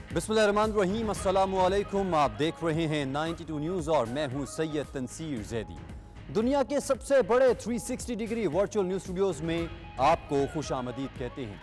बिस्मिल्लाहिर्रहमानिर्रहीम, अस्सलाम वालेकुम। आप देख रहे हैं 92 न्यूज़ और मैं हूं सैयद तनसीर जैदी। दुनिया के सबसे बड़े 360 डिग्री वर्चुअल न्यूज़ स्टूडियोज़ में आपको खुशामदीद कहते हैं।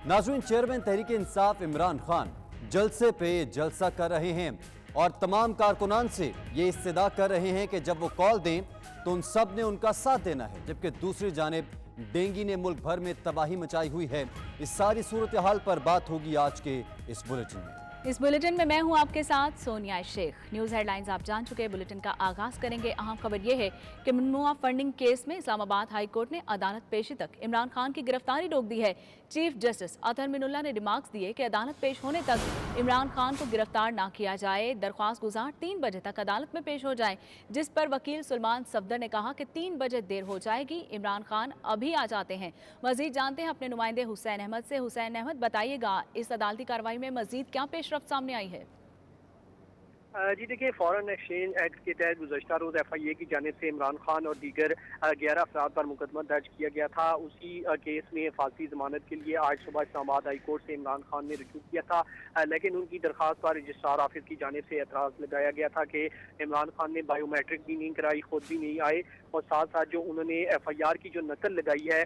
नाज़रीन, चेयरमैन तहरीक इंसाफ इमरान खान जलसे पे जलसा कर रहे हैं और तमाम कारकुनान से ये इस्तदा कर रहे हैं कि जब वो कॉल दें तो उन सब ने उनका साथ देना है। जबकि दूसरी जानिब डेंगू ने मुल्क भर में तबाही मचाई हुई है। इस सारी सूरत हाल पर बात होगी आज के इस बुलेटिन में। इस बुलेटिन में मैं हूं आपके साथ सोनिया शेख। न्यूज़ हेडलाइंस आप जान चुके हैं। बुलेटिन का आगाज करेंगे। अहम खबर यह है कि ममनुआ फंडिंग केस में इस्लामाबाद हाई कोर्ट ने अदालत पेशी तक इमरान खान की गिरफ्तारी रोक दी है। चीफ जस्टिस अतहर मिनुल्लाह ने रिमार्क्स दिए कि अदालत पेश होने तक इमरान खान को गिरफ्तार ना किया जाए। दरख्वास्त गुजार 3 बजे तक अदालत में पेश हो जाए, जिस पर वकील सुलेमान सफदर ने कहा कि 3 बजे देर हो जाएगी, इमरान खान अभी आ जाते हैं। मजीद जानते हैं अपने नुमाइंदे हुसैन अहमद से। हुसैन अहमद, बताइएगा इस अदालती कार्रवाई में मजीद क्या पेशरफ्त सामने आई है? जी देखिए, फॉरेन एक्सचेंज एक्ट के तहत गुज़श्ता रोज़ FIA की जानिब से इमरान खान और दीगर 11 अफराद पर मुकदमा दर्ज किया गया था। उसी केस में फांसी जमानत के लिए आज सुबह इस्लामाबाद हाई कोर्ट से इमरान खान ने रजू किया था, लेकिन उनकी दरख्वास्त पर रजिस्ट्रार ऑफिस की जानिब से एतराज़ लगाया गया था कि इमरान खान ने बायोमेट्रिक भी नहीं कराई, खुद भी नहीं आए, और साथ साथ जो उन्होंने FIR की जो नकल लगाई है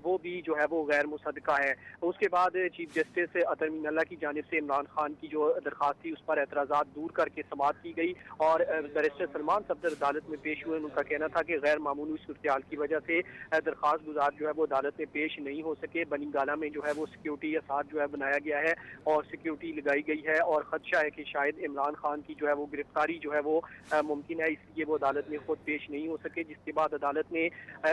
वो भी जो है वो गैर मुसद्दका है। उसके बाद चीफ जस्टिस अतहर मिनुल्लाह की जानिब से इमरान खान की जो दरख्वास्त थी उस पर एतराज़ात दूर करके समाअत की गई और बैरिस्टर सुलेमान सफदर अदालत में पेश हुए। उनका कहना था कि गैर मामूली सूरत की वजह से दरख्वास्त गुजार जो है वो अदालत में पेश नहीं हो सके। बनी गाला में जो है वो सिक्योरिटी या साथ जो है बनाया गया है और सिक्योरिटी लगाई गई है और खदशा है कि शायद इमरान खान की जो है वो गिरफ्तारी जो है वो मुमकिन है, इसलिए वो अदालत में खुद पेश नहीं हो सके। जिसके बाद अदालत ने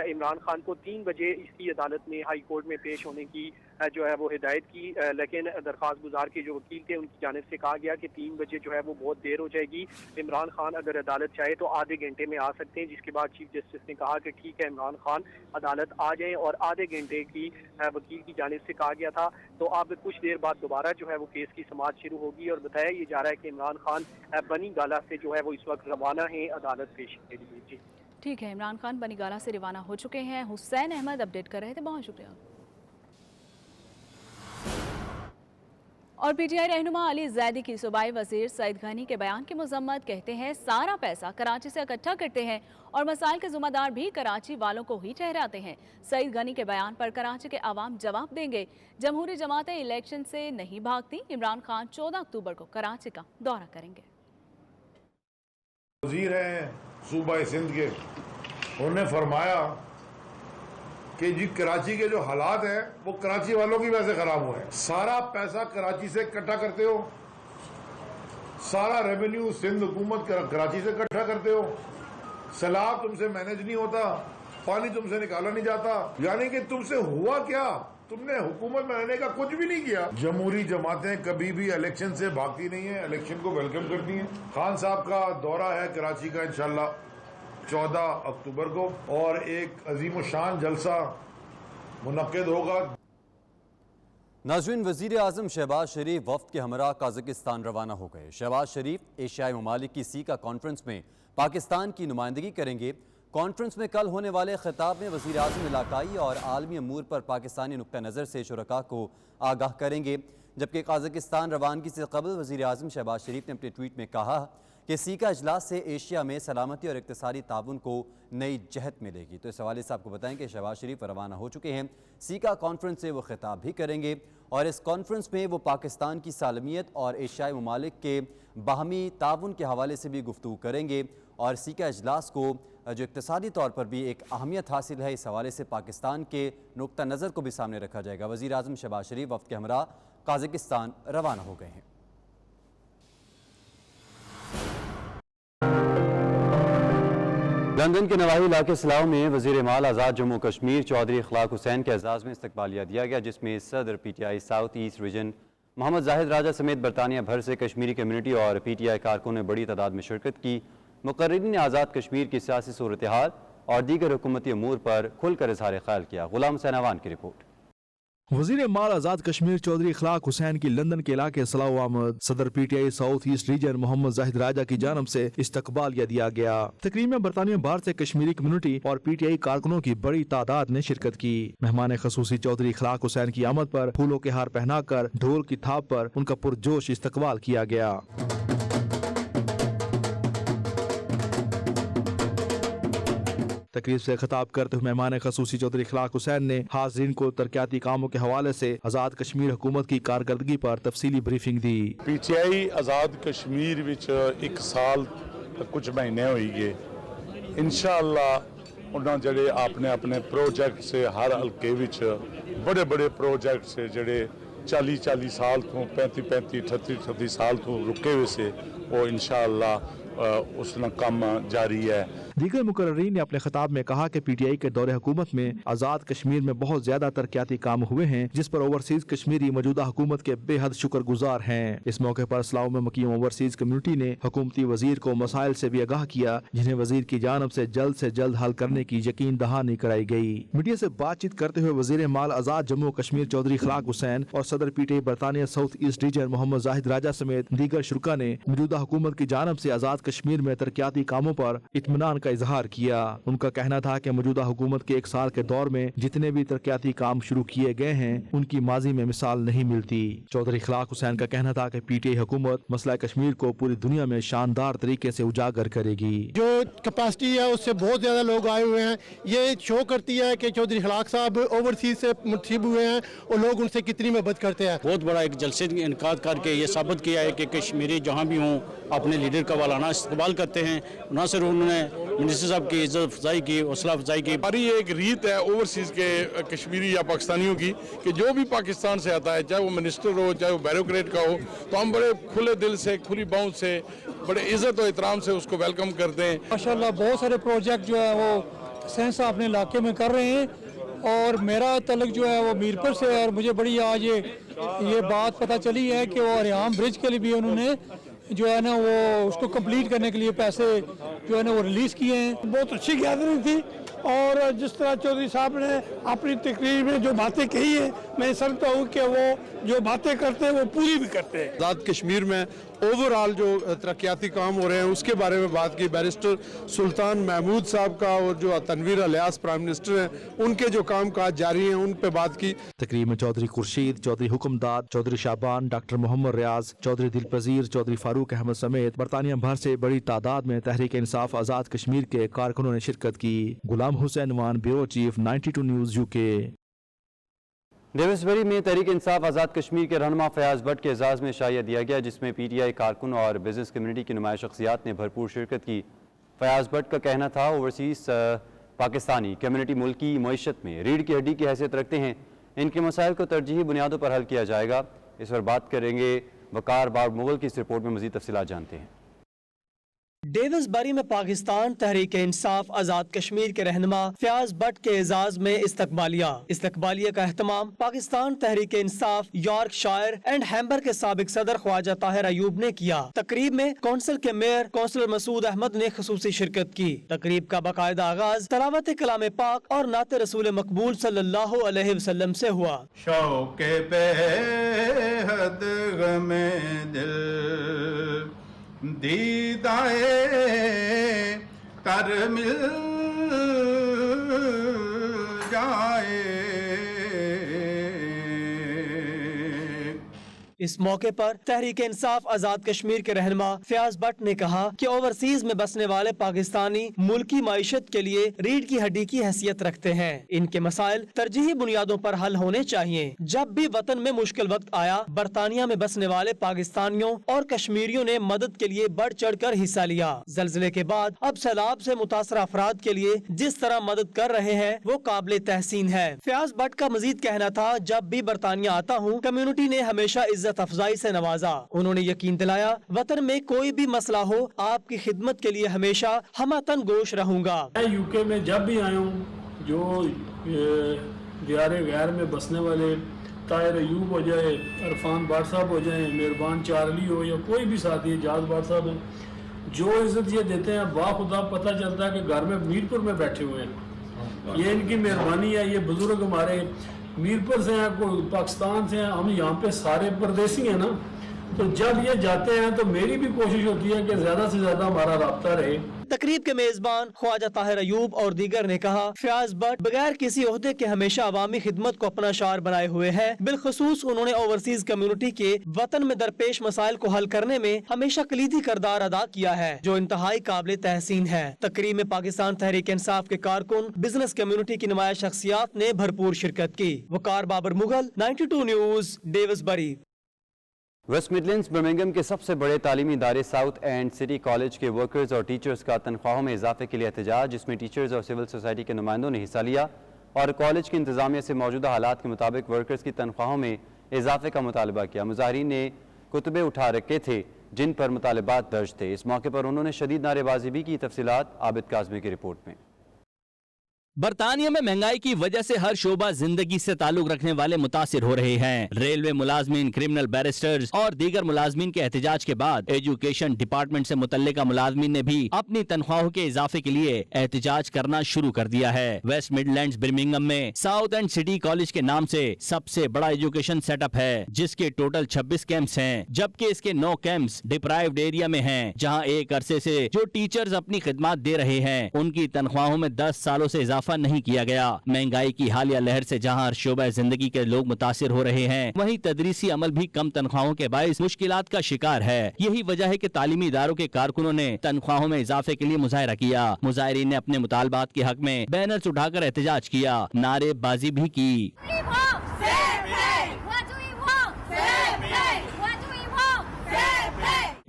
इमरान खान को 3 बजे इसी अदालत में हाई कोर्ट में पेश होने की जो है वो हिदायत की, लेकिन दरख्वास्त गुजार के जो वकील थे उनकी जानिब से कहा गया कि 3 बजे जो है वो बहुत देर हो जाएगी। इमरान खान अगर अदालत चाहे तो आधे घंटे में आ सकते हैं। जिसके बाद चीफ जस्टिस ने कहा कि ठीक है, इमरान खान अदालत आ जाएं, और आधे घंटे की वकील की जानिब से कहा गया था। तो अब कुछ देर बाद दोबारा जो है वो केस की समाअत शुरू होगी और बताया ये जा रहा है कि इमरान खान बनी गाला से जो है वो इस वक्त रवाना है अदालत पेशी के लिए। जी ठीक है, इमरान खान बनी गाला से रवाना हो चुके हैं। हुसैन अहमद अपडेट कर रहे थे, बहुत शुक्रिया। और PTI रहनुमा अली जैदी की सूबाई वजीर सईद गनी के बयान की मजम्मत, कहते हैं सारा पैसा कराची से इकट्ठा करते हैं और मसाइल के जिम्मेदार भी कराची वालों को ही ठहराते हैं। सईद गनी के बयान पर कराची के अवाम जवाब देंगे। जमहूरी जमातें इलेक्शन से नहीं भागती। इमरान खान 14 अक्टूबर को कराची का दौरा करेंगे। वजीर हैं सूबा सिंध के, उन्होंने फरमाया कि जी कराची के जो हालात हैं वो कराची वालों की वजह से खराब हुए हैं। सारा पैसा कराची से इकट्ठा करते हो, सारा रेवेन्यू सिंध हुकूमत कराची से इकट्ठा करते हो, सैलाब तुमसे मैनेज नहीं होता, पानी तुमसे निकाला नहीं जाता, यानी कि तुमसे हुआ क्या? तुमने हुकूमत में रहने का कुछ भी नहीं किया। जमहूरी जमातें कभी भी इलेक्शन से भागती नहीं है, इलेक्शन को वेलकम करती हैं। खान साहब का दौरा है कराची का इंशाल्लाह 14 अक्टूबर को, और एक अजीम शान जलसा मुनक्किद होगा। नाज़रीन, वज़ीर आज़म शहबाज शरीफ वफ़द के हमरा कज़ाकिस्तान रवाना हो गए। शहबाज शरीफ एशियाई ममालिक की सीका कॉन्फ्रेंस में पाकिस्तान की नुमाइंदगी करेंगे। कॉन्फ्रेंस में कल होने वाले खिताब में वज़ीर आज़म इलाकाई और आलमी अमूर पर पाकिस्तानी नुक्ता नज़र से शुरका को आगाह करेंगे। जबकि कज़ाकिस्तान रवानगी से कबल वज़ीर आज़म शहबाज शरीफ ने अपने ट्वीट में कहा कि सीका इजलास से एशिया में सलामती और इक़्तिसादी ताउन को नई जहत मिलेगी। तो इस हवाले से आपको बताएं कि शहबाज शरीफ रवाना हो चुके हैं। सीका कॉन्फ्रेंस से वो खिताब भी करेंगे और इस कॉन्फ्रेंस में वो पाकिस्तान की सालमियत और एशियाई ममालिक के बाहमी ताउन के हवाले से भी गुफ्तगू करेंगे। और सीका इजलास को जो इक़्तिसादी तौर पर भी एक अहमियत हासिल है, इस हवाले से पाकिस्तान के नुक्ता नज़र को भी सामने रखा जाएगा। वज़ीर आज़म शहबाज शरीफ वफ़द के हमरा कज़ाकिस्तान रवाना हो गए हैं। लंदन के नवाही इलाके सलाह में वज़ीर माल आज़ाद जम्मू कश्मीर चौधरी इखलाक हुसैन के एजाज़ में इस्तकबालिया दिया गया, जिसमें सदर PTI south east region Mohammad Zahid Raja समेत बरतानिया भर से कश्मीरी कम्यूनिटी और PTI कारकुन ने बड़ी तादाद में शिरकत की। मुक़र्रिरीन ने आज़ाद कश्मीर की सियासी सूरत हाल और दीगर हुकूमती अमूर पर खुलकर इज़हार ख्याल किया। गुलाम हुसैन अवान की रिपोर्ट। वजीर माल आजाद कश्मीर चौधरी इखलाक हुसैन की लंदन के इलाके सलाह आमद। सदर PTI south east region Mohammad Zahid Raja की जानब से इस्तकबालिया दिया गया। तकरीब में बरतानिया बाहर से कश्मीरी कम्युनिटी और PTI कारकुनों की बड़ी तादाद ने शिरकत की। मेहमान खसूसी चौधरी इखलाक हुसैन की आमद पर फूलों के हार पहनाकर ढोल की थाप पर उनका पुरजोश इस्तकबाल किया गया। तकरीब से खिताब करते हुए मेहमान खसूसी चौधरी इखलाक हुसैन ने हाज़रीन को तरक्याती कामों के हवाले से आज़ाद कश्मीर हुकूमत की कारकर्दगी पर तफसीली ब्रीफिंग दी। PTI आज़ाद कश्मीर विच एक साल कुछ महीने होई गए। इंशाअल्लाह उन्होंने जड़े अपने अपने प्रोजेक्ट से हर हल्के विच बड़े बड़े प्रोजेक्ट से जड़े 40 साल तो 35 38 साल तो रुके हुए से वो इंशाअल्लाह उसना काम जारी है। दीगर मुकर्रीन ने अपने खिताब में कहा कि PTI के दौरे हुकूमत में आज़ाद कश्मीर में बहुत ज्यादा तरक्याती काम हुए हैं, जिस पर ओवरसीज कश्मीरी मौजूदा हुकूमत के बेहद शुक्रगुजार हैं। इस मौके पर इस्लाम में मुकीम ओवरसीज कम्युनिटी ने हुकूमती वजीर को मसाइल से भी आगाह किया, जिन्हें वजीर की जानब से जल्द हल करने की यकीन दहानी कराई गई। मीडिया से बातचीत करते हुए वजीर माल आजाद जम्मू कश्मीर चौधरी इखलाक हुसैन और सदर PTI बरतानिया south east region Mohammad Zahid Raja समेत दीगर शुरा ने मौजूदा हुकूमत की जानब से आज़ाद कश्मीर में तरक्याती कामों पर इत्मीनान का इजहार किया। उनका कहना था कि मौजूदा हुकूमत के 1 साल के दौर में जितने भी तरक्याती काम शुरू किए गए हैं उनकी माजी में मिसाल नहीं मिलती। चौधरी इखलाक हुसैन का कहना था कि PTI हुकूमत मसला कश्मीर को पूरी दुनिया में शानदार तरीके से उजागर करेगी। जो कैपेसिटी है उससे बहुत ज्यादा लोग आए हुए हैं। ये शो करती है कि चौधरी इखलाक साहब ओवरसीज से मुंतसिब हुए हैं और लोग उनसे कितनी महबत करते हैं। बहुत बड़ा एक जलसे का इनकाद करके ये साबित किया है कि कश्मीरी जहाँ भी हों अपने लीडर का वालाना इस्तेमाल करते हैं। न सिर्फ उन्होंने मिनिस्टर साहब की इज्जत अफजाई की, हौसला अफजाई की। हमारी एक रीत है ओवरसीज के कश्मीरी या पाकिस्तानियों की कि जो भी पाकिस्तान से आता है, चाहे वो मिनिस्टर हो चाहे वो ब्यूरोक्रेट का हो, तो हम बड़े खुले दिल से खुली बाहों से बड़े इज्जत और एहतराम से उसको वेलकम करते हैं। माशाल्लाह बहुत सारे प्रोजेक्ट जो है वो सहसा अपने इलाके में कर रहे हैं और मेरा तलक जो है वो मीरपुर से है और मुझे बड़ी आज ये बात पता चली है कि वो हरियाम ब्रिज के लिए भी उन्होंने जो है ना वो उसको कंप्लीट करने के लिए पैसे जो है ना वो रिलीज किए हैं। बहुत अच्छी गैदरिंग थी और जिस तरह चौधरी साहब ने अपनी तकरीर में जो बातें कही है, मैं समझता हूँ कि वो जो बातें करते हैं वो पूरी भी करते हैं। आज़ाद कश्मीर में ओवरऑल जो तरक्याती काम हो रहे हैं उसके बारे में बात की। बैरिस्टर सुल्तान महमूद साहब का और जो तनवीर अलियास प्राइम मिनिस्टर हैं उनके जो काम काज जारी हैं उन पे बात की। तकरीब में चौधरी खुर्शीद, चौधरी हुक्मदाद, चौधरी शाबान, डॉक्टर मोहम्मद रियाज, चौधरी दिलपजीर, चौधरी फारूक अहमद समेत बरतानिया भर से बड़ी तादाद में तहरीक इंसाफ आज़ाद कश्मीर के कारकुनों ने शिरकत की। गुलाम हुसैन वान, ब्यूरो चीफ, 92 न्यूज़ UK। डेविसबरी में तहरीक इंसाफ आज़ाद कश्मीर के रहनुमा फयाज भट्ट के एजाज़ में शाइया दिया गया, जिसमें PTI कारकुन और बिजनेस कम्युनिटी की नुमाया शख्सियात ने भरपूर शिरकत की। फयाज भट्ट का कहना था ओवरसीज पाकिस्तानी कम्युनिटी मुल्क की मईशत में रीढ़ की हड्डी की हैसियत रखते हैं। इनके मसाइल को तरजीही बुनियादों पर हल किया जाएगा। इस पर बात करेंगे वकार बार मुगल की इस रिपोर्ट में मज़ीद तफसीलात जानते हैं। डेविसबरी में पाकिस्तान तहरीक इंसाफ आज़ाद कश्मीर के रहनुमा फयाज भट्ट के एजाज में इस्तकबालिया का एहतमाम पाकिस्तान तहरीक इंसाफ यॉर्कशायर एंड हैम्बर के साबिक सदर ख्वाजा ताहिर अयूब ने किया। तकरीब में कौंसिल के मेयर कौंसिलर मसूद अहमद ने खुसूसी शिरकत की। तकरीब का बाकायदा आगाज तलावत कलाम पाक और नाते रसूल मकबूल सल्लल्लाहु अलैहि वसल्लम से हुआ। शौक़े बेहद गमे दिल दीदाए तर मिल जाए। इस मौके पर तहरीक इंसाफ आज़ाद कश्मीर के रहनुमा फयाज भट्ट ने कहा कि ओवरसीज में बसने वाले पाकिस्तानी मुल्की माइशत के लिए रीढ़ की हड्डी की हैसियत रखते हैं। इनके मसाइल तरजीही बुनियादों पर हल होने चाहिए। जब भी वतन में मुश्किल वक्त आया, बरतानिया में बसने वाले पाकिस्तानियों और कश्मीरियों ने मदद के लिए बढ़ चढ़ कर हिस्सा लिया। ज़लज़ले के बाद अब सैलाब से मुतासर अफराद के लिए जिस तरह मदद कर रहे हैं वो काबिल तहसीन है। फयाज भट्ट का मजीद कहना था, जब भी बरतानिया आता हूँ कम्युनिटी ने हमेशा इज्जत अफजाई से नवाजा। उन्होंने यकीन दिलाया वतन में कोई भी मसला हो आपकी खिदमत के लिए हमेशा हमतन गोश रहूंगा। मैं UK में जब भी आया हूँ, जो दियारे गैर में बसने वाले ताहिर अयूब हो जाए, इरफान बाट साहब हो जाए, मेहरबान चार्ली हो या कोई भी साथी एजाज बाट साहब है, जो इज्जत ये देते हैं बाखुदा पता चलता है कि घर में मीरपुर में बैठे हुए हैं। ये इनकी मेहरबानी है। ये बुजुर्ग हमारे मीरपुर से हैं, कोई पाकिस्तान से हैं, हम यहाँ पे सारे परदेसी हैं ना, तो जब ये जाते हैं तो मेरी भी कोशिश होती है कि ज़्यादा से ज़्यादा हमारा राब्ता रहे। तकरीब के मेजबान ख्वाजा ताहिर अयूब और दीगर ने कहा, फयाज भट्ट बगैर किसी ओहदे के हमेशा अवामी खिदमत को अपना शार बनाए हुए हैं। बिलखसूस उन्होंने ओवरसीज कम्युनिटी के वतन में दरपेश मसाइल को हल करने में हमेशा कलीदी किरदार अदा किया है, जो इंतहाई काबिल तहसीन है। तकरीब में पाकिस्तान तहरीक इंसाफ के कारकुन, बिजनेस कम्युनिटी की नुमाया शख्सियात ने भरपूर शिरकत की। Waqar Babar Mughal, 92 news, Dewsbury. West Midlands Birmingham के सबसे बड़े तालीमी इदारे साउथ एंड सिटी कॉलेज के वर्कर्स और टीचर्स का तनख्वाहों में इजाफे के लिए एहतजाज, जिसमें टीचर्स और सिविल सोसाइटी के नुमाइंदों ने हिस्सा लिया और कॉलेज की इंतजामिया से मौजूदा हालात के मुताबिक वर्कर्स की तनख्वाहों में इजाफे का मुतालबा किया। मुजाहिरीन ने कुतबे उठा रखे थे जिन पर मुतालबात दर्ज थे। इस मौके पर उन्होंने शदीद नारेबाजी भी की। तफसीलात आबिद काज़मी की रिपोर्ट में। बरतानिया में महंगाई की वजह से हर शोबा जिंदगी से ताल्लुक रखने वाले मुतासिर हो रहे हैं। रेलवे मुलाजमीन, क्रिमिनल बैरिस्टर्स और दीगर मुलाजमीन के एहतजाज के बाद एजुकेशन डिपार्टमेंट से मुतल्लिका मुलाजमीन ने भी अपनी तनख्वाहों के इजाफे के लिए एहतजाज करना शुरू कर दिया है। वेस्ट मिडलैंड्स बर्मिंघम में साउथ एंड सिटी कॉलेज के नाम से सबसे बड़ा एजुकेशन सेटअप है, जिसके टोटल 26 कैंप्स हैं, जबकि इसके 9 कैंप्स डिप्राइव्ड एरिया में हैं, जहां एक अरसे से जो टीचर्स अपनी खिदमत दे रहे हैं उनकी तनख्वाहों में 10 सालों से इजाफा नहीं किया गया। महंगाई की हालिया लहर से जहां हर शोबा जिंदगी के लोग मुतासिर हो रहे हैं, वहीं तदरीसी अमल भी कम तनख्वाहों के बाइस मुश्किलात का शिकार है। यही वजह है कि तालीमी इदारों के कारकुनों ने तनख्वाहों में इजाफे के लिए मुजाहरा किया। मुजाहिरीन ने अपने मुतालबात के हक में बैनर्स उठाकर एहतजाज किया, नारेबाजी भी की।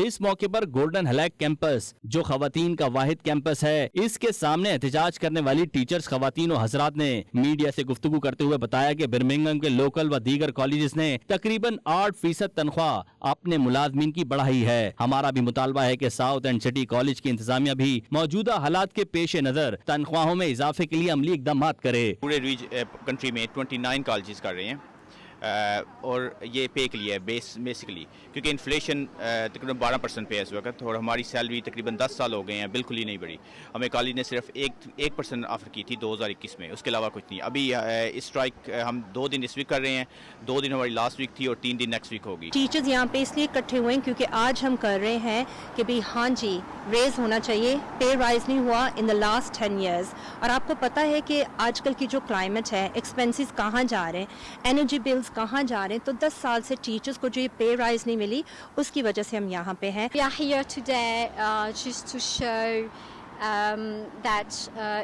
इस मौके पर गोल्डन हलैक कैंपस, जो खवातीन का वाहिद कैंपस है, इसके सामने एहतजाज करने वाली टीचर्स, खवातीन और हजरात ने मीडिया से गुफ्तगू करते हुए बताया कि बर्मिंघम के लोकल व दीगर कॉलेजेस ने तकरीबन 8% तनख्वाह अपने मुलाजमीन की बढ़ाई है। हमारा भी मुतालबा है कि साउथ एंड सिटी कॉलेज की इंतजामिया भी मौजूदा हालात के पेश नजर तनख्वाहों में इजाफे के लिए अमली इकदाम करे। पूरे कंट्री में 29 कॉलेजेस कर रहे हैं और ये पे के लिए है बेसिकली, क्योंकि इन्फ्लेशन तकरीबन 12% पे है इस वक्त, और हमारी सैलरी तकरीबन 10 साल हो गए हैं बिल्कुल ही नहीं बढ़ी। हमें कॉलेज ने सिर्फ 1% ऑफर की थी 2021 में, उसके अलावा कुछ नहीं। अभी इस स्ट्राइक हम 2 दिन इस वीक कर रहे हैं, 2 दिन हमारी लास्ट वीक थी और 3 दिन नेक्स्ट वीक होगी। टीचर्स यहाँ पे इसलिए इकट्ठे हुए हैं क्योंकि आज हम कर रहे हैं कि भाई हाँ जी रेज होना चाहिए, पे राइज नहीं हुआ इन द लास्ट 10 ईयर्स। और आपको पता है कि आजकल की जो क्लाइमेट है, एक्सपेंसेस कहाँ जा रहे हैं, एनर्जी बिल्स कहाँ जा रहे हैं, तो 10 साल से टीचर्स को जो ये पे राइज नहीं मिली, उसकी वजह से हम यहाँ पे हैं। We are here today just to show that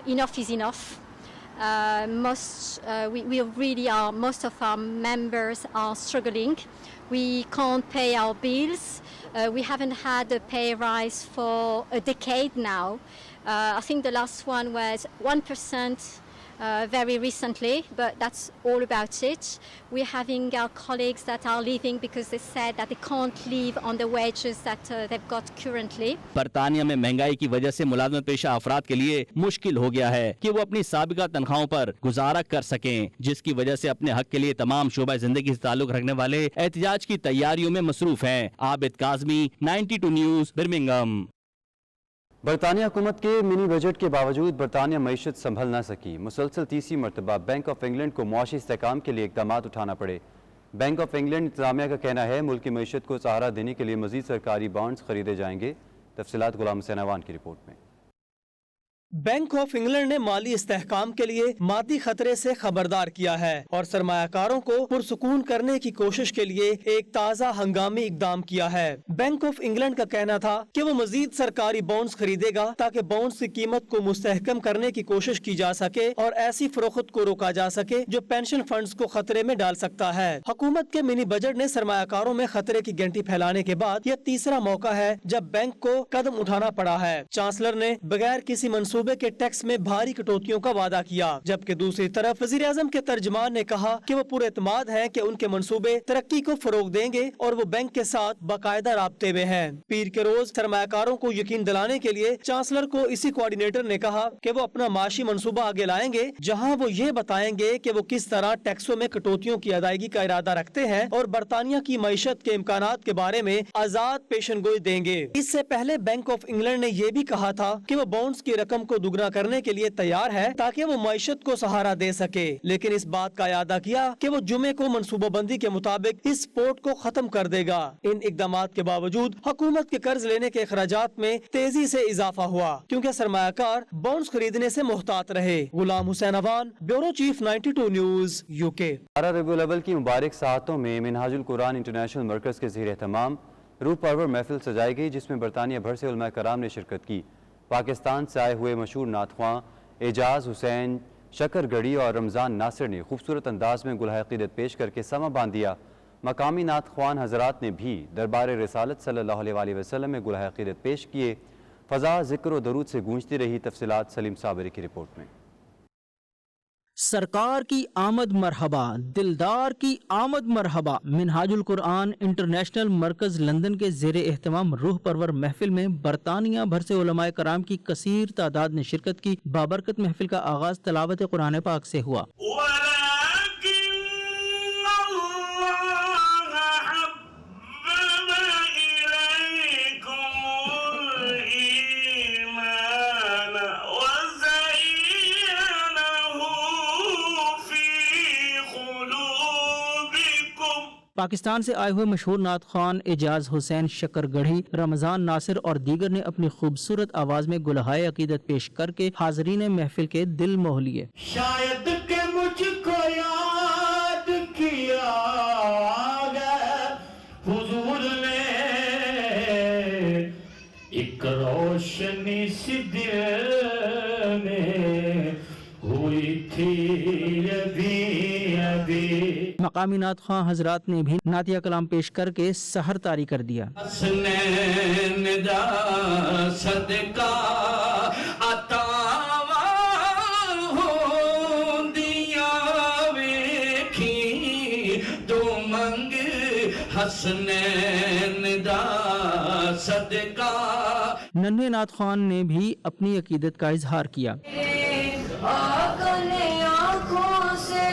enough is enough. We really are, most of our members are struggling. We can't pay our bills. We haven't had a pay rise for a decade now. I think the last one was 1%. Very recently, but that's all about it. We're having our colleagues that are leaving because they said that they can't live on the wages that they've got currently. बरतानिया में महंगाई की वजह से मुलाजमत पेशा अफराद के लिए मुश्किल हो गया है कि वो अपनी साबिका तनख्वाहों पर गुजारा कर सकें, जिसकी वजह से अपने हक के लिए तमाम शोबा जिंदगी से ताल्लुक रखने वाले एहतजाज की तैयारियों में मसरूफ हैं। Abid Kazmi, 92 news, Birmingham. बरतानिया हुकूमत के मिनी बजट के बावजूद बरतानिया मईशत संभल न सकी। मुसलसल तीसरी मरतबा बैंक ऑफ इंग्लैंड को मुआशी इस्तेहकाम के लिए इक़दाम उठाना पड़े। बैंक ऑफ इंग्लैंड इंतजामिया का कहना है मुल्क की मईशत को सहारा देने के लिए मजीद सरकारी बॉन्ड्स खरीदे जाएंगे। तफसीलात गुलाम हुसैन अवान की रिपोर्ट में। बैंक ऑफ इंग्लैंड ने माली इस्तेहकाम के लिए मादी खतरे से खबरदार किया है और सरमायाकारों को पुरसुकून करने की कोशिश के लिए एक ताज़ा हंगामी इकदाम किया है। बैंक ऑफ इंग्लैंड का कहना था कि वो मजीद सरकारी बॉन्ड्स खरीदेगा ताकि बॉन्ड्स की कीमत को मुस्तहकम करने की कोशिश की जा सके और ऐसी फरोख्त को रोका जा सके जो पेंशन फंड्स को खतरे में डाल सकता है। हुकूमत के मिनी बजट ने सरमायाकारों में खतरे की घंटी फैलाने के बाद यह तीसरा मौका है जब बैंक को कदम उठाना पड़ा है। चांसलर ने बगैर किसी मंसूबे के टैक्स में भारी कटौतियों का वादा किया, जबकि दूसरी तरफ वज़ीर आज़म के तर्जमान ने कहा कि वो पूरे एतमाद हैं कि उनके मंसूबे तरक्की को फरोग देंगे और वो बैंक के साथ बाकायदा राब्ते में हैं। पीर के रोज सरमायाकारों को यकीन दिलाने के लिए चांसलर को इसी कोऑर्डिनेटर ने कहा कि वो अपना माशी मंसूबा आगे लाएंगे, जहां वो ये बताएंगे कि वो किस तरह टैक्सों में कटौतियों की अदायगी का इरादा रखते हैं और बरतानिया की मईशत के इम्कानात के बारे में आजाद पेशन गोई देंगे। इससे पहले बैंक ऑफ इंग्लैंड ने यह भी कहा था कि वो बॉन्ड्स की रकम को को दुगना करने के लिए तैयार है ताकि वो मईशत को सहारा दे सके, लेकिन इस बात का इरादा किया कि वो जुमे को मनसूबाबंदी के मुताबिक इस पोर्ट को खत्म कर देगा। इन इकदामात के बावजूद हुकूमत के कर्ज लेने के अखराजात में तेजी से इजाफा हुआ क्योंकि सरमायाकार बॉन्ड्स खरीदने से मुहतात रहे। Ghulam Hussain Awan, bureau chief 92 news, UK. 12 रबीउल अव्वल की मुबारक सातों में मिनहाजुल कुरान इंटरनेशनल मरकज़ के ज़ेर एहतमाम रूह परवर महफिल सजाई गई, जिसमें बरतानिया भर से उलमा कराम ने शिरकत की। पाकिस्तान से आए हुए मशहूर नातख्वां एजाज हुसैन शकरगढ़ी और रमज़ान नासिर ने खूबसूरत अंदाज में गुलहाए अक़ीदत पेश करके समा बांध दिया। मकामी नातख्वान हज़रात ने भी दरबार रिसालत सल्लल्लाहु अलैहि वसल्लम में गुलहाए अक़ीदत पेश किए। फ़ज़ा ज़िक्र व दरूद से गूंजती रही। तफसीलात सलीम साबरी की रिपोर्ट में। सरकार की आमद मरहबा, दिलदार की आमद मरहबा। मिनहाजुल कुरान इंटरनेशनल मरकज़ लंदन के ज़ेरे एहतमाम रूह परवर महफिल में बरतानिया भर से उलमाए कराम की कसीर तादाद ने शिरकत की। बाबरकत महफिल का आगाज तलावत कुरान पाक से हुआ। पाकिस्तान से आए हुए मशहूर नात खान एजाज हुसैन शकरगढ़ी, रमज़ान नासिर और दीगर ने अपनी खूबसूरत आवाज़ में गुलहाए अकीदत पेश करके हाज़रीन महफिल के दिल मोह लिए। शायद के मुझको याद किया हुजूर ने, एक रोशनी सी दिल में हुई थी अभी अभी। मकामी नात खां हजरात ने भी नातिया कलाम पेश करके सहर तारी कर दिया। सदका अतावा हो दिया वेखी तो मंग हसनैन दा सदका। नन्हे नात खान ने भी अपनी अकीदत का इजहार किया। आँखों से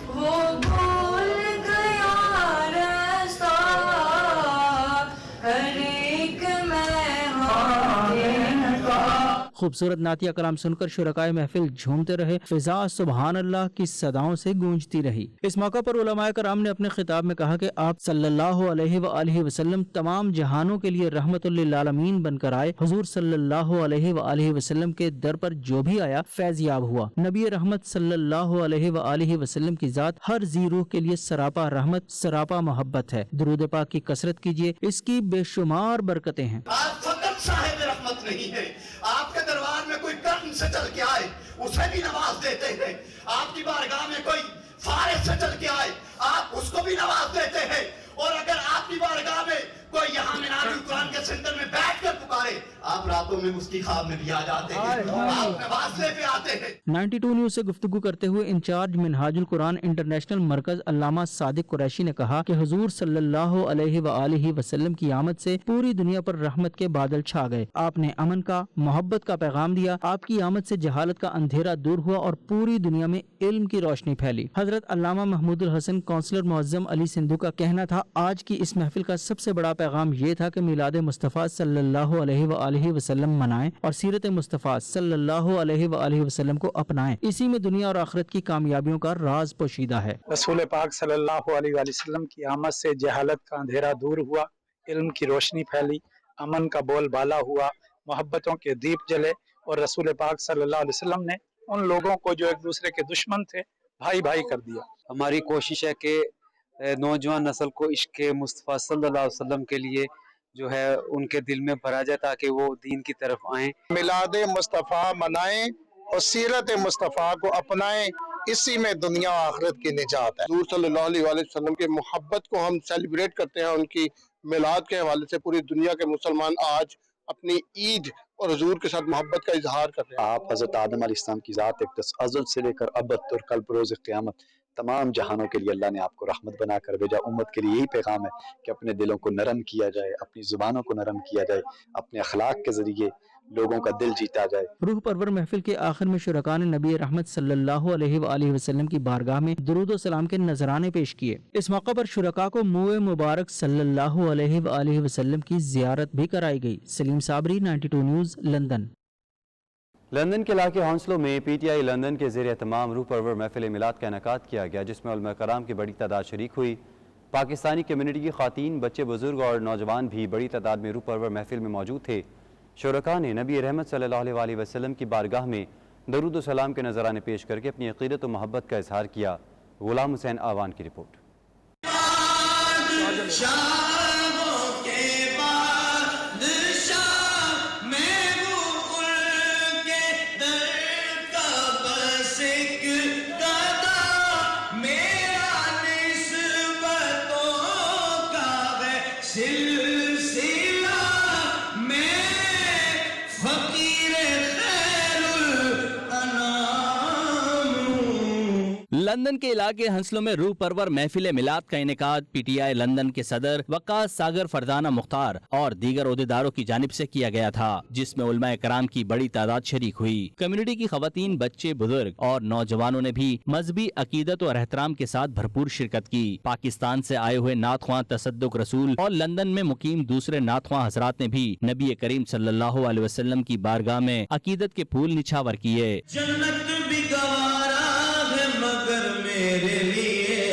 वो भूल गया रास्ता, हर एक खूबसूरत नातिया कलाम सुनकर शुरकाए महफिल झूमते रहे। फिजा सुबहान अल्लाह की सदाओं से गूंजती रही। इस मौका पर उलमाए कराम ने अपने खिताब में कहा कि आप सल्लल्लाहु अलैहि वसल्लम तमाम जहानों के लिए रहमतुल लिल आलमीन बनकर आए। हुजूर सल्लल्लाहु अलैहि वसल्लम के दर पर जो भी आया फैज़याब हुआ। नबी रहमत सल्लल्लाहु अलैहि वसल्लम की जात हर जी रूह के लिए सरापा रहमत, सरापा मोहब्बत है। दुरूद पाक की कसरत कीजिए, इसकी बेशुमार बरकतें हैं। आप फकत साहिब रहमत नहीं है, आपके दरबार में कोई कर्म से चल के आए उसे भी नवाज देते हैं। आपकी बारगाह में कोई फारिग से चल के आए आप उसको भी नवाज देते हैं। और अगर आपकी बारगाह में कोई यहाँ मिनाजुल कुरान के सेंटर में बैठ कर पुकारे, आप रातों में उसकी ख्वाब में भी आ जाते हैं, आप नवाजने पे आते हैं। 92 न्यूज से गुफ्तगू करते हुए इंचार्ज मिनहाजुल कुरान इंटरनेशनल मरकज अल्लामा सादिक कुरैशी ने कहा कि हुजूर सल्लल्लाहु अलैहि वसल्लम की आमद से पूरी दुनिया पर रहमत के बादल छा गए। आपने अमन का, मोहब्बत का पैगाम दिया। आपकी आमद से जहालत का अंधेरा दूर हुआ और पूरी दुनिया में इल्म की रोशनी फैली। हजरत अल्लामा महमूदुल हसन काउंसलर मुअज्जम अली सिंधु का कहना था, आज की इस महफिल का सबसे बड़ा पैगाम ये था कि मिलाद मुस्तफ़ा सल्लल्लाहु अलैहि वसल्लम मनाएं और सीरत मुस्तफ़ा सल्लल्लाहु अलैहि वसल्लम को अपनाएं। इसी में दुनिया और आखिरत की कामयाबियों का राज पोशीदा है। रसूल पाक सल्लल्लाहु अलैहि वसल्लम की आमद से जहालत का अंधेरा दूर हुआ, इल्म की रोशनी फैली, अमन का बोलबाला हुआ, मोहब्बतों के दीप जले और रसूल पाक सल्लल्लाहु अलैहि वसल्लम ने उन लोगों को जो एक दूसरे के दुश्मन थे भाई भाई कर दिया। हमारी कोशिश है कि नौजवान नस्ल को इश्क मुस्तफ़ा सल्लल्लाहु अलैहि वसल्लम के लिए जो है उनके दिल में भरा जाए ताकि वो दीन की तरफ आएं। मिलाद मुस्तफ़ा मनाएं और सीरत मुस्तफ़ा को अपनाएं, इसी में दुनिया और आखिरत की निजात है। हुज़ूर सल्लल्लाहु अलैहि वसल्लम की मोहब्बत को हम सेलिब्रेट करते हैं। उनकी मिलाद के हवाले से पूरी दुनिया के मुसलमान आज अपनी ईद और हुजूर के साथ मोहब्बत का इजहार कर रहे हैं। आप हज़रत आदम अलैहिस्सलाम की ज़ात एक अज़ल से लेकर अबद और कल रोज़ क़यामत तमाम जहानों के लिए अल्लाह ने आपको रहमत बना कर भेजा। उम्मत के लिए यही पैगाम है कि अपने दिलों को नरम किया जाए, अपनी ज़ुबानों को नरम किया जाए, अपने अखलाक के ज़रिए लोगों का दिल जीता जाए। रूह परवर महफिल के आखिर में शुरका ने नबी रहमत सल्लल्लाहु अलैहि वसल्लम की बारगाह में दुरूद व सलाम के नजराने पेश किए। इस मौका पर शुरका को मुए मुबारक सल्लल्लाहु अलैहि वसल्लम की जियारत भी कराई गई। Salim Sabri, 92 news, London. London کے علاقے ہانسلو میں پی ٹی آئی لندن کے زیر اہتمام روح پرور محفل میلاد کا انعقاد کیا گیا، جس میں علماء کرام کی بڑی تعداد شریک ہوئی۔ پاکستانی کمیونٹی کی خواتین، بچے، بزرگ اور نوجوان بھی بڑی تعداد میں روح پرور محفل میں موجود تھے۔ شرکاء نے نبی رحمت صلی اللہ علیہ وسلم کی بارگاہ میں درود و سلام کے نذرانے پیش کر کے اپنی عقیدت و محبت کا اظہار کیا۔ غلام حسین آوان کی رپورٹ۔ لندن کے علاقے ہنسلو میں روح پرور محفل میلاد کا انعقاد پی ٹی آئی لندن کے صدر وقاص ساگر فردانہ مختار اور دیگر عہدیداروں کی جانب سے کیا گیا تھا، جس میں علماء کرام کی بڑی تعداد شریک ہوئی۔ کمیونٹی کی خواتین، بچے، بزرگ اور نوجوانوں نے بھی مذہبی عقیدت اور احترام کے ساتھ بھرپور شرکت کی۔ پاکستان سے آئے ہوئے نعت خواں تصدق رسول اور لندن میں مقیم دوسرے نعت خواں حضرات نے بھی نبی کریم صلی اللہ علیہ وسلم کی بارگاہ میں عقیدت کے پھول نچھاور کیے۔ جنت بھی گوارا ہے مگر میرے لیے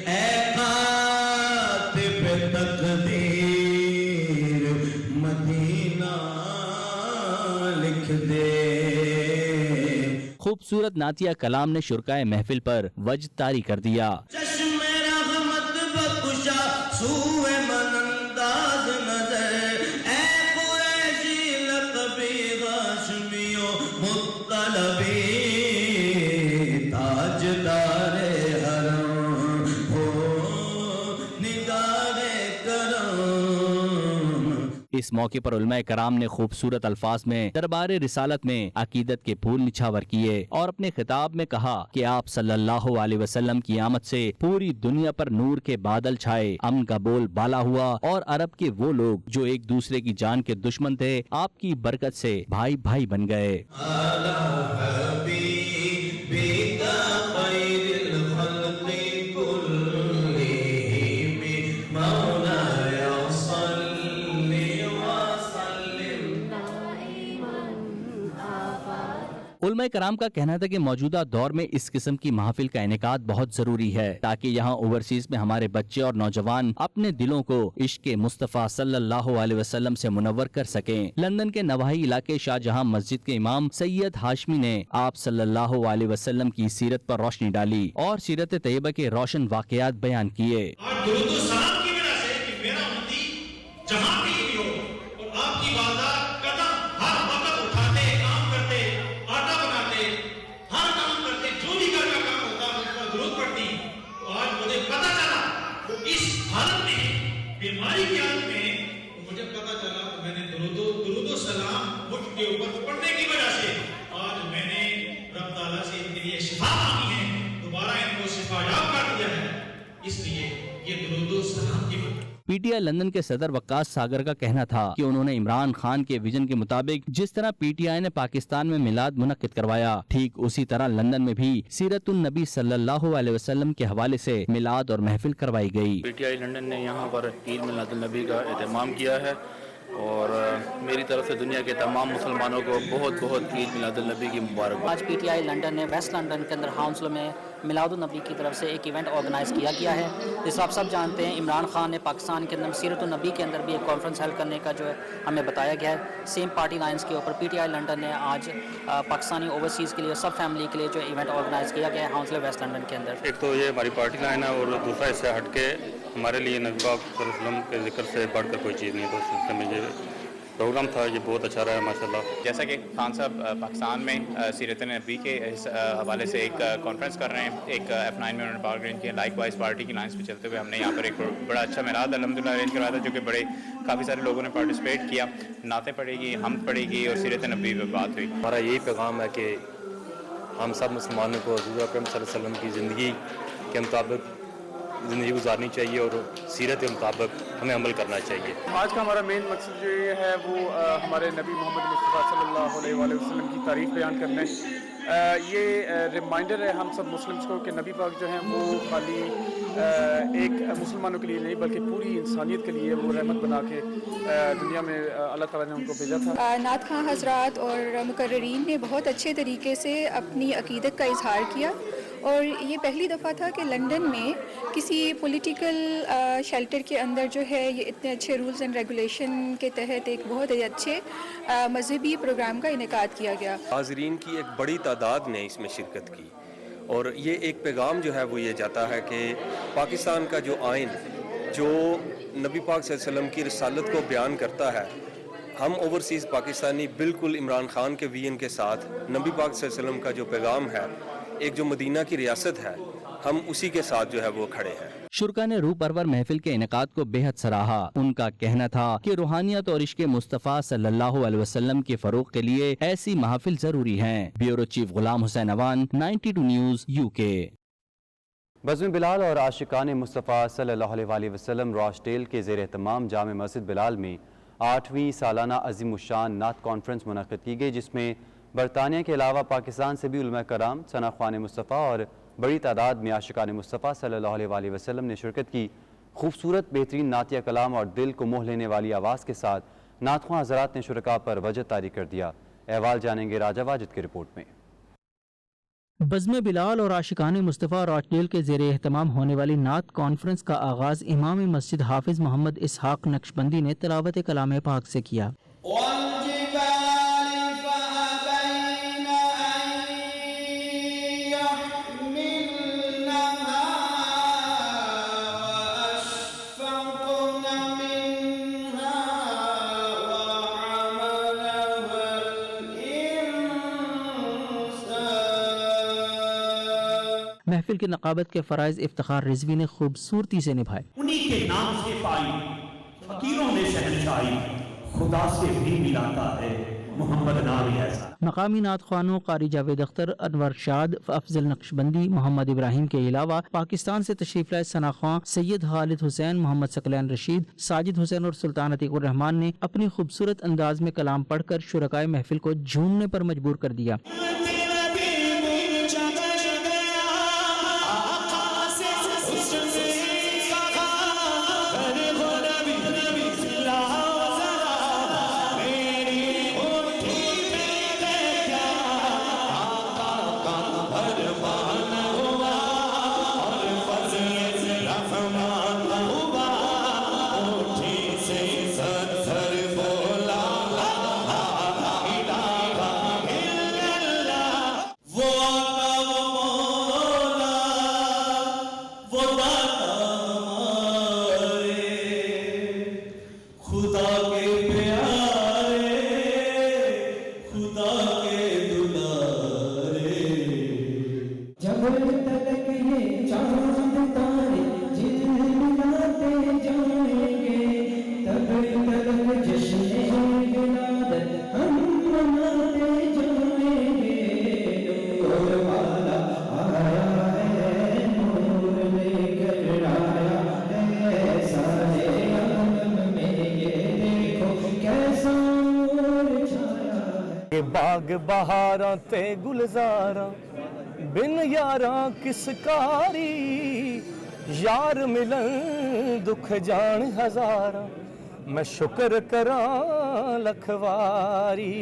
اے کاتب تقدیر مدینہ لکھ دے۔ خوبصورت نعتیہ کلام نے شرکائے محفل پر وجد طاری کر دیا۔ چشم رحمت بخشا سوئے من انداز نظر اے قریشی لقبی غاشمیوں مطلبی تاجدار حرم ہو نگاہ کرم۔ اس موقع پر علماء کرام نے خوبصورت الفاظ میں دربار رسالت میں عقیدت کے پھول نچھاور کیے اور اپنے خطاب میں کہا کہ آپ صلی اللہ علیہ وسلم کی آمد سے پوری دنیا پر نور کے بادل چھائے، امن کا بول بالا ہوا اور عرب کے وہ لوگ جو ایک دوسرے کی جان کے دشمن تھے آپ کی برکت سے بھائی بھائی بن گئے۔ علماء کرام کا کہنا تھا کہ موجودہ دور میں اس قسم کی محافل کا انعقاد بہت ضروری ہے تاکہ یہاں اوورسیز میں ہمارے بچے اور نوجوان اپنے دلوں کو عشق مصطفیٰ صلی اللہ علیہ وسلم سے منور کر سکیں۔ لندن کے نواحی علاقے شاہ جہاں مسجد کے امام سید ہاشمی نے آپ صلی اللہ علیہ وسلم کی سیرت پر روشنی ڈالی اور سیرت طیبہ کے روشن واقعات بیان کیے۔ درود و سلام کی وجہ سے کہ میرا امتی جہاں بھی ہو اور آپ کی واردات قدم ہر وقت اٹھاتے، کام کرتے، آٹا بناتے، ہر کام کرتے، جو بھی گھر کا کام ہوتا ہے اس پر درود پڑتی۔ تو آج مجھے پتا چلا وہ اس حالت میں، بیماری کی حالت میں، مجھے پتا چلا کہ میں نے درود و سلام مجھ کے اوپر پڑھنے کی وجہ سے آج میں نے رب تعالیٰ سے ان کے لیے شفا مانگی ہے، دوبارہ ان کو شفا یاب کر دیا ہے۔ اس لیے یہ درود و سلام کی وجہ۔ پی ٹی آئی لندن کے صدر وقاص ساگر کا کہنا تھا کہ انہوں نے عمران خان کے ویژن کے مطابق جس طرح پی ٹی آئی نے پاکستان میں میلاد منعقد کروایا، ٹھیک اسی طرح لندن میں بھی سیرت النبی صلی اللہ علیہ وسلم کے حوالے سے میلاد اور محفل کروائی گئی۔ پی ٹی آئی لندن نے یہاں پر عید میلاد النبی کا اہتمام کیا ہے اور میری طرف سے دنیا کے تمام مسلمانوں کو بہت بہت عید میلاد النبی کی مبارک۔ آج پی ٹی آئی لندن نے ویسٹ لندن کے اندر ہاؤنسلو میں میلاد النبی کی طرف سے ایک ایونٹ آرگنائز کیا گیا ہے، جس آپ سب جانتے ہیں عمران خان نے پاکستان کے اندر سیرت النبی کے اندر بھی ایک کانفرنس ہیلڈ کرنے کا جو ہے ہمیں بتایا گیا ہے۔ سیم پارٹی لائنز کے اوپر پی ٹی آئی لندن نے آج پاکستانی اوورسیز کے لیے سب فیملی کے لیے جو ایونٹ آرگنائز کیا گیا ہے ہاؤنسلو ویسٹ لندن کے اندر۔ ایک تو یہ ہماری پارٹی لائن ہے اور دوسرا اس سے ہٹ کے ہمارے لیے نبی پاک صلی اللہ علیہ وسلم کے ذکر سے بڑھ کر کوئی چیز نہیں، تو اس سلسلے میں یہ پروگرام تھا، یہ بہت اچھا رہا ہے ماشاءاللہ۔ جیسا کہ خان صاحب پاکستان میں سیرت نبی کے حوالے سے ایک کانفرنس کر رہے ہیں، ایک F9 میں انہوں نے پارٹ ارینج کیا، لائک وائز پارٹی کی لائنس پہ چلتے ہوئے ہم نے یہاں پر ایک بڑا اچھا میلاد الحمدللہ ارینج کروایا تھا، جو کہ کافی سارے لوگوں نے پارٹیسپیٹ کیا، نعتیں پڑھے گی، حمد پڑھے گی اور سیرت نبی پہ بات ہوئی۔ ہمارا یہی پیغام ہے کہ ہم سب مسلمانوں کو حضور اکرم صلی اللہ علیہ وسلم کی زندگی کے مطابق ज़िंदगी गुजारनी चाहिए और सीरत के मुताबिक हमें अमल करना चाहिए। آج کا ہمارا مین مقصد جو یہ ہے وہ ہمارے نبی محمد مصطفیٰ صلی اللہ علیہ وآلہ وسلم کی تعریف بیان کرنا ہے۔ یہ ریمائنڈر ہے ہم سب مسلمس کو کہ نبی پاک جو ہیں وہ خالی ایک مسلمانوں کے لیے نہیں بلکہ پوری انسانیت کے لیے وہ رحمت بنا کے دنیا میں اللہ تعالیٰ نے ان کو بھیجا تھا۔ نعت خواں حضرات اور مقررین نے بہت اچھے طریقے سے اپنی عقیدت کا اظہار کیا، اور یہ پہلی دفعہ تھا کہ لندن میں کسی پولیٹیکل شیلٹر کے اندر جو ہے یہ اتنے اچھے رولز اینڈ ریگولیشن کے تحت ایک بہت ہی اچھے مذہبی پروگرام کا انعقاد کیا گیا۔ حاضرین کی ایک بڑی تعداد نے اس میں شرکت کی، اور یہ ایک پیغام جو ہے وہ یہ جاتا ہے کہ پاکستان کا جو آئین جو نبی پاک صلی اللہ علیہ وسلم کی رسالت کو بیان کرتا ہے، ہم اوورسیز پاکستانی بالکل عمران خان کے ویژن کے ساتھ نبی پاک صلی اللہ علیہ وسلم کا جو پیغام ہے، ایک جو مدینہ کی ریاست ہے، ہم اسی کے ساتھ جو ہے وہ کھڑے ہیں۔ شرکا نے روح پرور محفل کے انعقاد کو بے حد سراہا۔ ان کا کہنا تھا کہ روحانیت اور عشق مصطفیٰ صلی اللہ علیہ وسلم کے فروغ کے لیے ایسی محافل ضروری ہیں۔ بیورو چیف غلام حسین اوان، 92 نیوز UK۔ بزم بلال اور عاشقان مصطفیٰ صلی اللہ علیہ وسلم راش ڈیل کے زیر اہتمام جامع مسجد بلال میں 8ویں سالانہ عظیم الشان نعت کانفرنس منعقد کی گئی، جس میں برطانیہ کے علاوہ پاکستان سے بھی علماء کرام، ثنا خوان مصطفیٰ اور بڑی تعداد میں عاشقان مصطفیٰ صلی اللہ علیہ وسلم نے شرکت کی۔ خوبصورت بہترین نعتیہ کلام اور دل کو موہ لینے والی آواز کے ساتھ نعت خواں حضرات نے شرکاء پر وجد طاری کر دیا۔ احوال جانیں گے راجہ واجد کی رپورٹ میں۔ بزم بلال اور عاشقان مصطفیٰ راش ڈیل کے زیر اہتمام ہونے والی نعت کانفرنس کا آغاز امام مسجد حافظ محمد اسحاق نقشبندی نے تلاوت کلام پاک سے کیا۔ محفل کی نقابت کے فرائض افتخار رضوی نے خوبصورتی سے نبھائے۔ انہی کے نام سے پائی فقیروں میں شہنشاہی، خدا سے بھی ملاتا ہے محمد نام ایسا۔ مقامی نعت خوانوں قاری جاوید اختر، انور شاد، افضل نقشبندی، محمد ابراہیم کے علاوہ پاکستان سے تشریف لائے ثنا خواں، سید خالد حسین، محمد ثقلین رشید، ساجد حسین اور سلطان عتیق الرحمان نے اپنی خوبصورت انداز میں کلام پڑھ کر شرکائے محفل کو جھومنے پر مجبور کر دیا۔ باغ بہاراں تے گلزاراں بن یاراں کس کاری، یار ملن دکھ جان ہزاراں میں شکر کراں لکھواری۔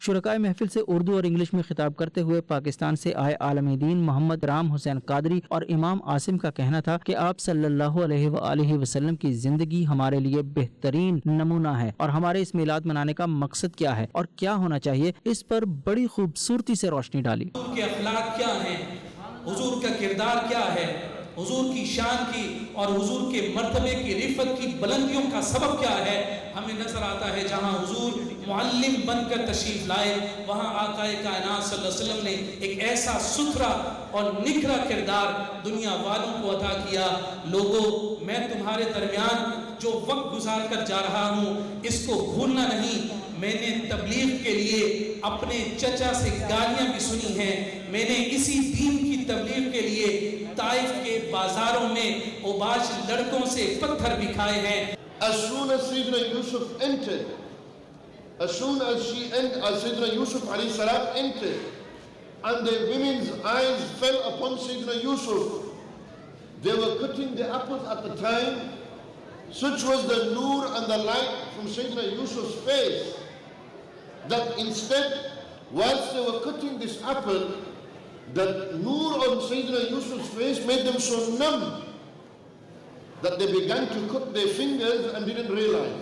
شرکائے محفل سے اردو اور انگلش میں خطاب کرتے ہوئے پاکستان سے آئے عالم دین محمد رام حسین قادری اور امام عاصم کا کہنا تھا کہ آپ صلی اللہ علیہ وآلہ وسلم کی زندگی ہمارے لیے بہترین نمونہ ہے، اور ہمارے اس میلاد منانے کا مقصد کیا ہے اور کیا ہونا چاہیے، اس پر بڑی خوبصورتی سے روشنی ڈالی۔ حضور کے اخلاق کیا ہیں، حضور کا کردار کیا ہے، حضور کی شان کی اور حضور کے مرتبے کی رفت کی بلندیوں کا سبب کیا ہے، ہمیں نظر آتا ہے جہاں حضور معلم بن کر تشریف لائے وہاں آقا کائنات صلی اللہ علیہ وسلم نے ایک ایسا ستھرا اور نکھرا کردار دنیا والوں کو عطا کیا۔ لوگوں، میں تمہارے درمیان جو وقت گزار کر جا رہا ہوں اس کو بھولنا نہیں۔ میں نے تبلیغ کے لیے اپنے چچا سے گالیاں بھی سنی ہیں، میں نے اسی دین کی तबलीग के लिए ताइफ के बाजारों में ओबाश लड़कों से पत्थर भी खाए हैं। As soon as Sayyidina Yusuf entered, as soon as Sayyidina Yusuf alayhi salam entered, and the women's eyes fell upon Sayyidina Yusuf, they were cutting the apples at the time. Such was the nur and the light from Sayyidina Yusuf's face, that instead, whilst they were cutting this apple, the nur on Sayyidina Yusuf's face made them so numb that they began to cut their fingers and didn't realize.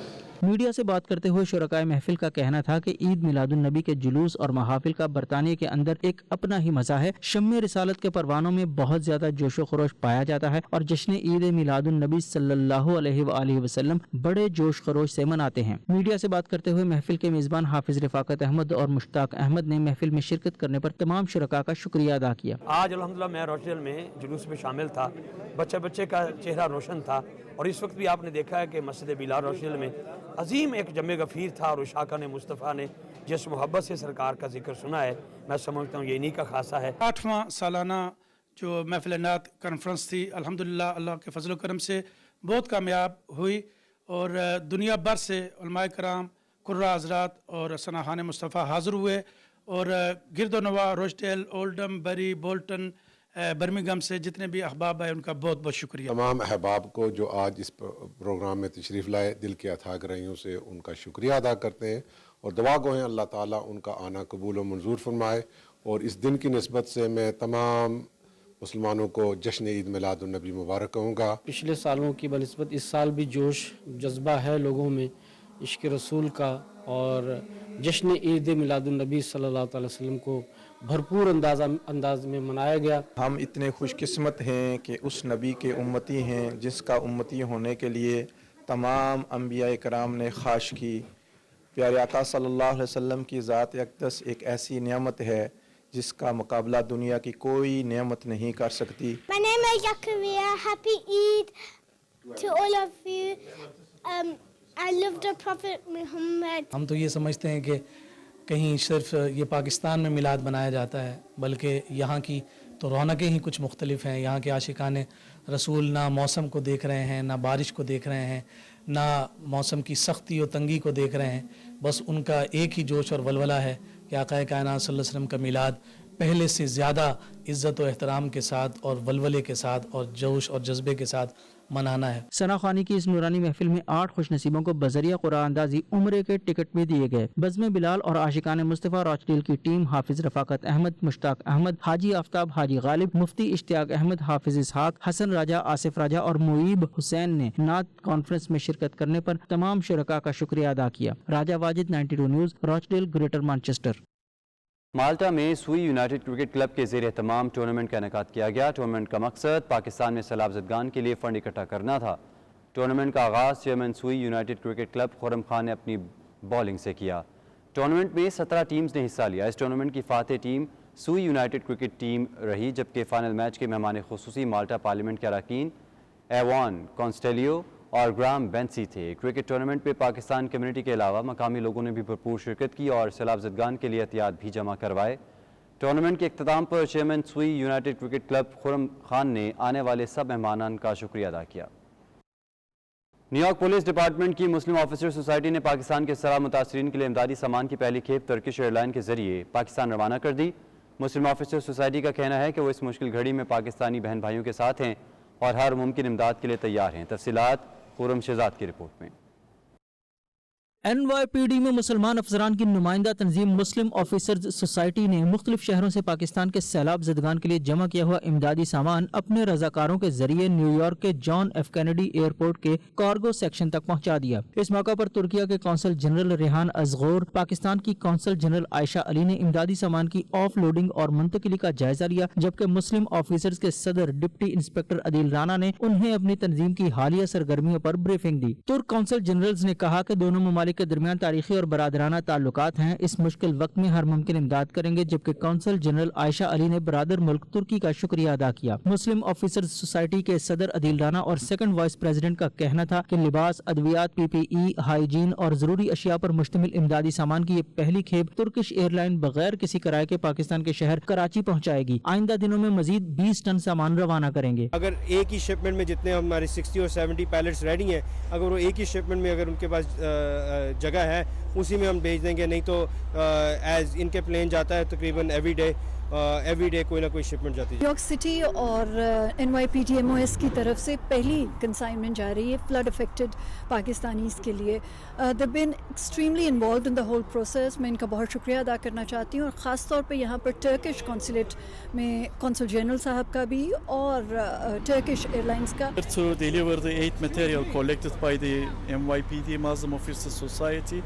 Media से बात करते हुए शुरकाए महफिल का कहना था कि ईद मिलादुन नबी के जुलूस और महाफिल का बरतानिया के अंदर एक अपना ही मजा है। शम्मे रिसालत के परवानों में बहुत ज्यादा जोशो खरोश पाया जाता है और जश्न ईद मिलादुन नबी सल्लल्लाहु अलैहि वसल्लम बड़े जोश खरोश से मनाते हैं। मीडिया से बात करते हुए महफिल के मेजबान हाफिज रफाकत अहमद और मुश्ताक अहमद ने महफिल में शिरकत करने पर तमाम शुरका का शुक्रिया अदा किया। आज अल्हम्दुलिल्लाह मैं रोशनिल में जुलूस में शामिल था, बच्चे का चेहरा रोशन था और इस वक्त भी आपने देखा है कि मस्जिद बिलाल रोशनिल में अजीम एक जमे गफ़ीर था और उशाका ने मुस्तफ़ा ने जिस मोहब्बत से सरकार का जिक्र सुना है, मैं समझता हूँ ये इन्हीं का खासा है। 8वां सालाना जो महफिल नात कॉन्फ्रेंस थी अल्हम्दुलिल्लाह अल्लाह के फजल करम से बहुत कामयाब हुई और दुनिया भर से उलमाए कराम, कुर्रा हज़रात और सनाहान मुस्तफ़ा हाज़िर हुए और गिरदोनवा, रोचडेल, ओल्डम, बरी, बोल्टन, बर्मिंघम से जितने भी अहबाब हैं उनका बहुत बहुत शुक्रिया। तमाम अहबाब को जो आज इस प्रोग्राम में तशरीफ़ लाए, दिल के अथाह गहराइयों से उनका शुक्रिया अदा करते हैं और दुआ गो हैं अल्लाह ताला उनका आना कबूल और मंजूर फरमाए। और इस दिन की निस्बत से मैं तमाम मुसलमानों को जश्न ईद मिलादुन नबी मुबारक कहूँगा। पिछले सालों की बनिस्बत इस साल भी जोश जज्बा है लोगों में इश्क़ रसूल का और जश्न ईद मिलादुन नबी सल्लल्लाहु अलैहि वसल्लम को भरपूर अंदाज में मनाया गया। हम इतने खुशकिस्मत हैं कि उस नबी के उम्मती हैं जिसका उम्मती होने के लिए तमाम अंबिया कराम ने ख्वाहिश की। प्यारे आका सल्लल्लाहु अलैहि वसल्लम की ज़ात अक़दस एक ऐसी नेमत है जिसका मुकाबला दुनिया की कोई नेमत नहीं कर सकती। My name is Zakaria. Happy Eid to all of you. I love the Prophet Muhammad. हम तो ये समझते हैं कि कहीं सिर्फ ये पाकिस्तान में मिलाद बनाया जाता है, बल्कि यहाँ की तो रौनकें ही कुछ मुख्तलिफ हैं। यहाँ के आशिकान रसूल ना मौसम को देख रहे हैं, ना बारिश को देख रहे हैं, ना मौसम की सख्ती और तंगी को देख रहे हैं। बस उनका एक ही जोश और वलवला है कि आक़ाए कायनात सल्लल्लाहु अलैहि वसल्लम का मिलाद पहले से ज़्यादा इज़्ज़त और एहतराम के साथ और वलवले के साथ और जोश और जज्बे के साथ मनाना है। सना खानी की इस नूरानी महफिल में 8 खुशनसीबों को बजरिया कुरान अंदाजी उम्रे के टिकट भी दिए गए। बज़्म बिलाल और आशिकान मुस्तफ़ा रोचडेल की टीम हाफिज रफाकत अहमद, मुश्ताक अहमद, हाजी आफ्ताब, हाजी गालिब, मुफ्ती इश्तियाक अहमद, हाफिज इसहाक, हसन राजा, आसिफ राजा और मुईब हुसैन ने नात कॉन्फ्रेंस में शिरकत करने पर तमाम शुरका का शुक्रिया अदा किया। राजा वाजिद, 92 न्यूज़, रोचडेल, ग्रेटर मैनचेस्टर। माल्टा में सुई यूनाइटेड क्रिकेट क्लब के ज़ेर एहतमाम टूर्नामेंट का इनेकाद किया गया। टूर्नामेंट का मकसद पाकिस्तान में सैलाब ज़दगान के लिए फ़ंड इकट्ठा करना था। टूर्नामेंट का आगाज़ चेयरमैन सुई United cricket club Khurram Khan ने अपनी बॉलिंग से किया। टूर्नामेंट में 17 टीम्स ने हिस्सा लिया। इस टूर्नामेंट की फातेह टीम सुई यूनाइटेड क्रिकेट टीम रही, जबकि फ़ाइनल मैच के मेहमान खुसूसी माल्टा पार्लियामेंट के अरकान एवान कॉन्स्टेलियो और ग्राम बेंसी थे। क्रिकेट टूर्नामेंट में पाकिस्तान कम्युनिटी के अलावा मकामी लोगों ने भी भरपूर शिरकत की और सैलाब ज़दगान के लिए एहतियात भी जमा करवाए। टूर्नामेंट के इख्तिताम पर चेयरमैन सुई United cricket club Khurram Khan ने आने वाले सब मेहमानान का शुक्रिया अदा किया। न्यूयॉर्क पुलिस डिपार्टमेंट की मुस्लिम ऑफिसर सोसाइटी ने पाकिस्तान के सैलाब मुतासरीन के लिए इमदादी सामान की पहली खेप टर्किश एयरलाइन के जरिए पाकिस्तान रवाना कर दी। मुस्लिम ऑफिसर सोसाइटी का कहना है कि वो इस मुश्किल घड़ी में पाकिस्तानी बहन भाइयों के साथ हैं और हर मुमकिन इमदाद के लिए तैयार हैं। तफसीलात खुर्रम शहजाद की रिपोर्ट में। NYPD में मुसलमान अफसरान की नुमाइंदा तंजीम मुस्लिम ऑफिसर्स सोसाइटी ने मुख्तलिफ शहरों से पाकिस्तान के सैलाब ज़दगान के लिए जमा किया हुआ इमदादी सामान अपने रजाकारों के जरिए न्यूयॉर्क के जॉन एफ कैनेडी एयरपोर्ट के कार्गो सेक्शन तक पहुंचा दिया। इस मौका पर तुर्किया के कौंसल जनरल रेहान अजगोर, पाकिस्तान की कौंसल जनरल आयशा अली ने इमदादी सामान की ऑफ लोडिंग और मुंतकिली का जायजा लिया, जबकि मुस्लिम ऑफिसर्स के सदर डिप्टी इंस्पेक्टर अदील राना ने उन्हें अपनी तंजीम की हालिया सरगर्मियों पर ब्रीफिंग दी। तुर्क कौंसल जनरल्स ने कहा कि दोनों ममालिक ممالک کے درمیان تاریخی اور برادرانہ تعلقات ہیں، اس مشکل وقت میں ہر ممکن امداد کریں گے، جبکہ کونسل جنرل عائشہ علی نے برادر ملک ترکی کا شکریہ ادا کیا۔ مسلم آفیسرز سوسائٹی کے صدر عدیل رانا اور سیکنڈ وائس پریزیڈنٹ کا کہنا تھا کہ لباس، ادویات، پی پی ای، ہائیجین اور ضروری اشیاء پر مشتمل امدادی سامان کی یہ پہلی کھیپ ترکش ایئر لائن بغیر کسی کرائے کے پاکستان کے شہر کراچی پہنچائے گی۔ آئندہ دنوں میں مزید 20 ٹن سامان روانہ کریں گے۔ اگر ایک ہی شپمنٹ میں جتنے ہمارے 60 اور 70 پیلٹس ریڈی ہیں، اگر وہ ایک ہی شپمنٹ میں اگر ان کے پاس جگہ ہے اسی میں ہم بھیج دیں گے، نہیں تو ایز ان کے پلین جاتا ہے تقریباً ایوری ڈے کوئی نہ کوئی شپمنٹ جاتی ہے۔ نیو یارک سٹی اور NYPDMOS کی طرف سے پہلی کنسائنمنٹ جا رہی ہے فلڈ افیکٹڈ پاکستانیز کے لیے۔ They been extremely involved in the whole process. میں ان کا بہت شکریہ ادا کرنا چاہتی ہوں، اور خاص طور پہ یہاں پر ٹرکش کونسولیٹ میں کونسل جنرل صاحب کا بھی اور ٹرکش ایئر لائنس کا۔ To deliver the aid material collected by the NYPD Muslim Officers Society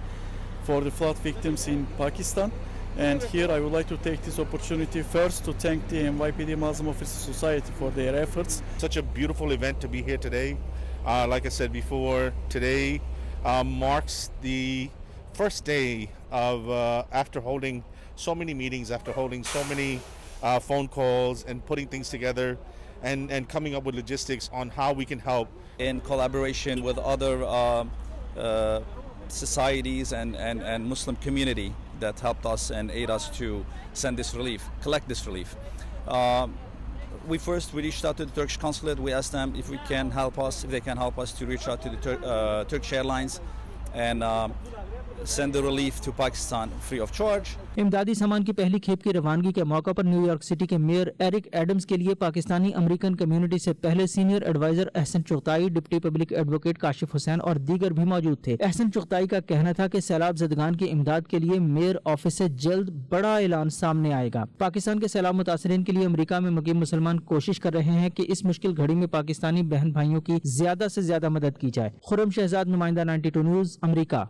for the flood victims in Pakistan. And here I would like to take this opportunity first to thank the NYPD Muslim Officers Society for their efforts. Such a beautiful event to be here today. Like I said before, today marks the first day of after holding so many meetings, after holding so many phone calls and putting things together and coming up with logistics on how we can help. In collaboration with other societies and Muslim community that helped us and aid us to send this relief, collect this relief. We reached out to the Turkish consulate. We asked them if they can help us to reach out to the Turkish Airlines and send the relief to Pakistan free of charge. امدادی سامان کی پہلی کھیپ کی روانگی کے موقع پر نیو یارک سٹی کے میئر ایرک ایڈمز کے لیے پاکستانی امریکن کمیونٹی سے پہلے senior adviser Ahsan Chughtai, deputy public advocate Kashif Hussain اور دیگر بھی موجود تھے۔ احسن چغتائی کا کہنا تھا کہ سیلاب زدگان کی امداد کے لیے میئر آفس سے جلد بڑا اعلان سامنے آئے گا۔ پاکستان کے سیلاب متاثرین کے لیے امریکہ میں مقیم مسلمان کوشش کر رہے ہیں کہ اس مشکل گھڑی میں پاکستانی بہن بھائیوں کی زیادہ سے زیادہ مدد کی جائے۔ خرم شہزاد، نمائندہ 92 نیوز، امریکہ۔